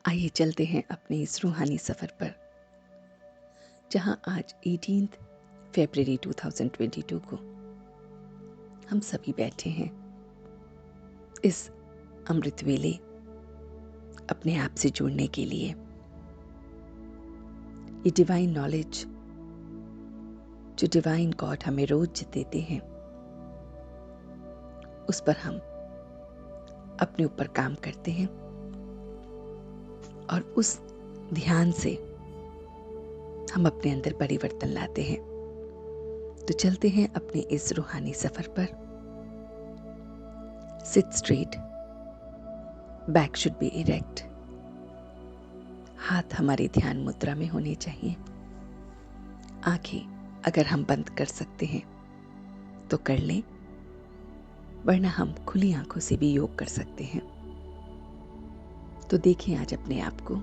आइए चलते हैं अपने इस रूहानी सफ़र पर, जहां आज 18 फरवरी 2022 को हम सभी बैठे हैं इस अमृत वेले अपने आप से जुड़ने के लिए। ये डिवाइन नॉलेज जो डिवाइन गॉड हमें रोज देते हैं, उस पर हम अपने ऊपर काम करते हैं और उस ध्यान से हम अपने अंदर परिवर्तन लाते हैं। तो चलते हैं अपने इस रूहानी सफर पर। Seat straight, back should be erect, हाथ हमारी ध्यान मुद्रा में होने चाहिए। आंखें अगर हम बंद कर सकते हैं तो कर लें, वरना हम खुली आंखों से भी योग कर सकते हैं। तो देखें आज अपने आप को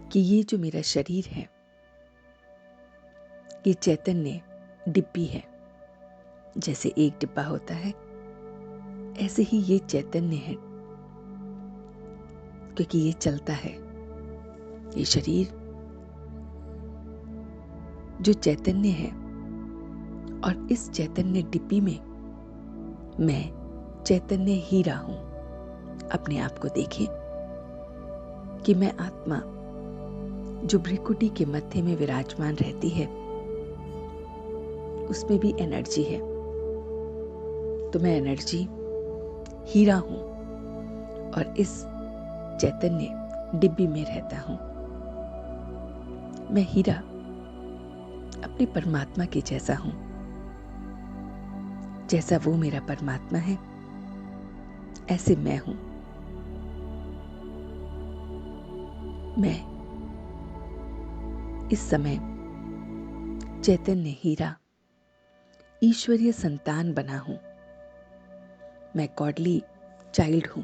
कि ये जो मेरा शरीर है, ये चैतन्य डिब्बी है। जैसे एक डिब्बा होता है, ऐसे ही ये चैतन्य है, क्योंकि ये चलता है। ये शरीर जो चैतन्य है, और इस चैतन्य डिब्बी में मैं चैतन्य हीरा हूं। अपने आप को देखें कि मैं आत्मा जो भ्रिकुटी के मध्य में विराजमान रहती है, उसमें भी एनर्जी है। तो मैं एनर्जी हीरा हूं और इस चैतन्य डिब्बी में रहता हूं। मैं हीरा अपने परमात्मा के जैसा हूं। जैसा वो मेरा परमात्मा है, ऐसे मैं हूं। मैं इस समय चैतन्य हीरा, ईश्वरीय संतान बना हूं। मैं गॉडली चाइल्ड हूं,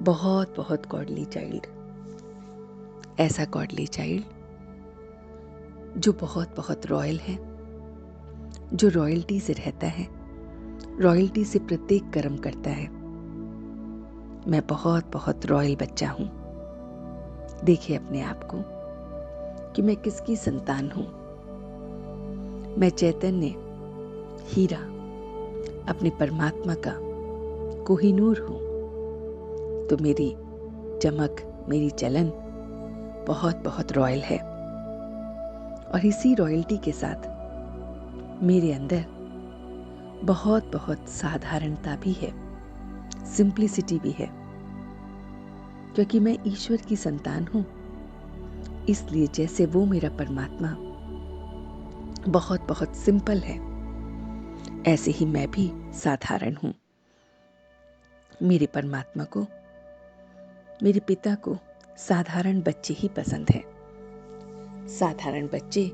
बहुत बहुत गॉडली चाइल्ड। ऐसा गॉडली चाइल्ड जो बहुत बहुत रॉयल है, जो रॉयल्टी से रहता है, रॉयल्टी से प्रत्येक कर्म करता है। मैं बहुत बहुत रॉयल बच्चा हूं। देखिए अपने आप को कि मैं किसकी संतान हूं। मैं चैतन्य हीरा, अपने परमात्मा का कोहिनूर हूं। तो मेरी चमक, मेरी चलन बहुत बहुत रॉयल है। और इसी रॉयल्टी के साथ मेरे अंदर बहुत बहुत साधारणता भी है, सिंप्लिसिटी भी है। क्योंकि मैं ईश्वर की संतान हूं, इसलिए जैसे वो मेरा परमात्मा बहुत बहुत सिंपल है, ऐसे ही मैं भी साधारण हूं। मेरे परमात्मा को, मेरे पिता को साधारण बच्चे ही पसंद है। साधारण बच्चे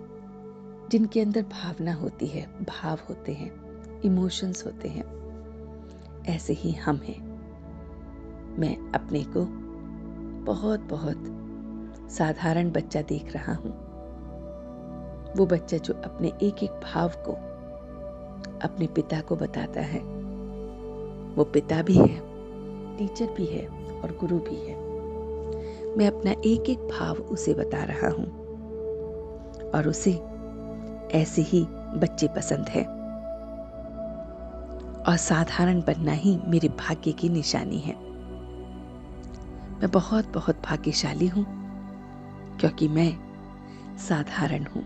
जिनके अंदर भावना होती है, भाव होते हैं, इमोशंस होते हैं। ऐसे ही हम हैं। मैं अपने को बहुत बहुत साधारण बच्चा देख रहा हूं। वो बच्चा जो अपने एक एक भाव को अपने पिता को बताता है। वो पिता भी है, टीचर भी है और गुरु भी है। मैं अपना एक एक भाव उसे बता रहा हूं और उसे ऐसे ही बच्चे पसंद है। और साधारण बनना ही मेरे भाग्य की निशानी है। मैं बहुत बहुत भाग्यशाली हूं, क्योंकि मैं साधारण हूं।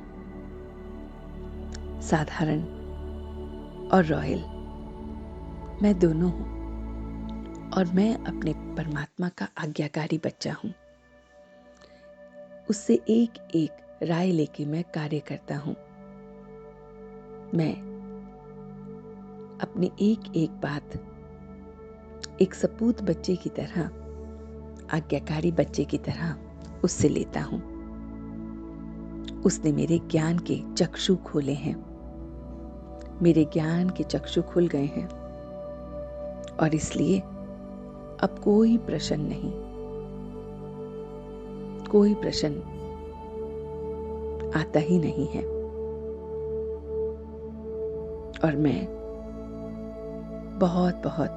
साधारण और रॉयल, मैं दोनों हूं। और मैं अपने परमात्मा का आज्ञाकारी बच्चा हूं। उससे एक एक राय लेके मैं कार्य करता हूं। मैं अपनी एक एक बात एक सपूत बच्चे की तरह, आज्ञाकारी बच्चे की तरह उससे लेता हूं। उसने मेरे ज्ञान के चक्षु खोले हैं। मेरे ज्ञान के चक्षु खुल गए हैं और इसलिए अब कोई प्रश्न नहीं, कोई प्रश्न आता ही नहीं है। और मैं बहुत बहुत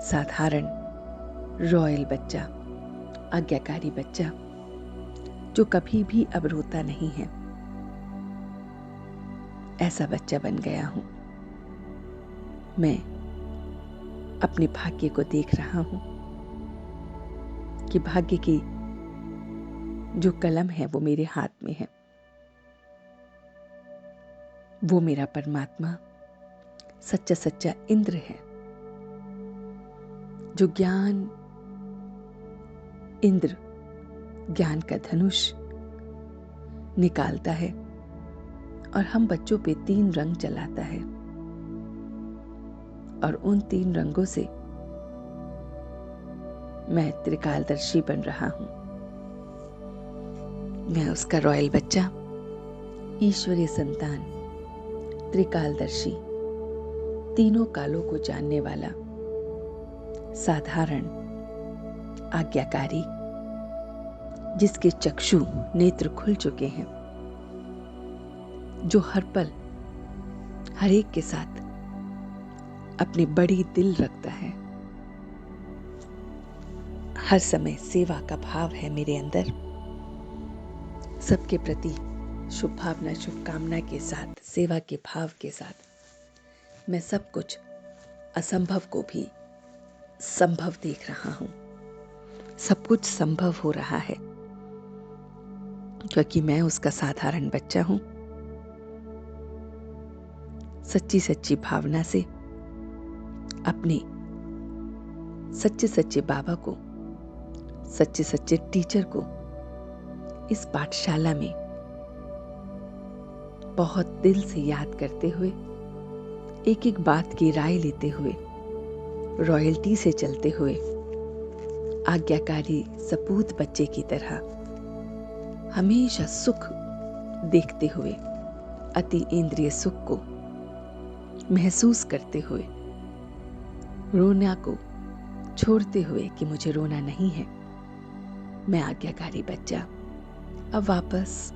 साधारण रॉयल बच्चा आज्ञाकारी बच्चा जो कभी भी अब रोता नहीं है, ऐसा बच्चा बन गया हूं। मैं अपने भाग्य को देख रहा हूं कि भाग्य की जो कलम है वो मेरे हाथ में है। वो मेरा परमात्मा सच्चा सच्चा इंद्र है, जो इंद्र ज्ञान का धनुष निकालता है और हम बच्चों पे 3 रंग चलाता है, और उन 3 रंगों से मैं त्रिकालदर्शी बन रहा हूं। मैं उसका रॉयल बच्चा, ईश्वरीय संतान, त्रिकालदर्शी, तीनों कालों को जानने वाला, साधारण, आज्ञाकारी, जिसके चक्षु नेत्र खुल चुके हैं, जो हर पल हर एक के साथ अपनी बड़ी दिल रखता है। हर समय सेवा का भाव है मेरे अंदर। सबके प्रति शुभ भावना, शुभकामना के साथ, सेवा के भाव के साथ मैं सब कुछ असंभव को भी संभव देख रहा हूं। सब कुछ संभव हो रहा है क्योंकि मैं उसका साधारण बच्चा हूं। सच्ची सच्ची भावना से अपने सच्चे सच्चे बाबा को, सच्चे सच्चे टीचर को इस पाठशाला में बहुत दिल से याद करते हुए, एक एक बात की राय लेते हुए, रॉयल्टी से चलते हुए, आज्ञाकारी सपूत बच्चे की तरह हमेशा सुख देखते हुए, अति इंद्रिय सुख को महसूस करते हुए, रोना को छोड़ते हुए कि मुझे रोना नहीं है, मैं आज्ञाकारी बच्चा अब वापस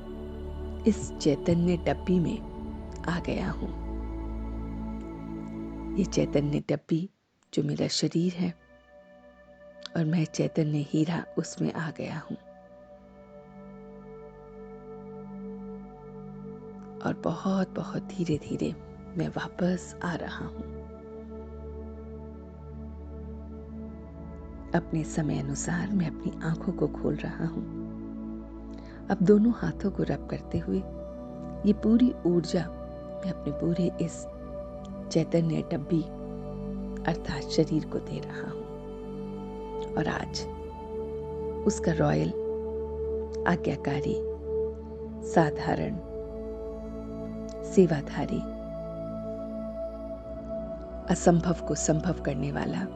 इस चैतन्य डब्बी में आ गया हूं। ये चैतन्य डब्बी जो मेरा शरीर है और मैं चैतन्य हीरा उसमें आ गया हूं, और बहुत बहुत धीरे धीरे मैं वापस आ रहा हूं। अपने समय अनुसार मैं अपनी आंखों को खोल रहा हूं। अब दोनों हाथों को रब करते हुए ये पूरी ऊर्जा मैं अपने पूरे इस चैतन्य डब्बी अर्थात शरीर को दे रहा हूं, और आज उसका रॉयल, आज्ञाकारी, साधारण, सेवाधारी, असंभव को संभव करने वाला,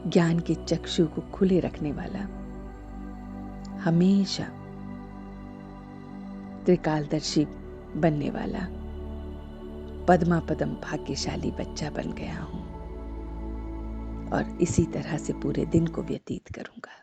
ज्ञान के चक्षु को खुले रखने वाला, हमेशा त्रिकालदर्शी बनने वाला पद्मा पदम भाग्यशाली बच्चा बन गया हूं, और इसी तरह से पूरे दिन को व्यतीत करूंगा।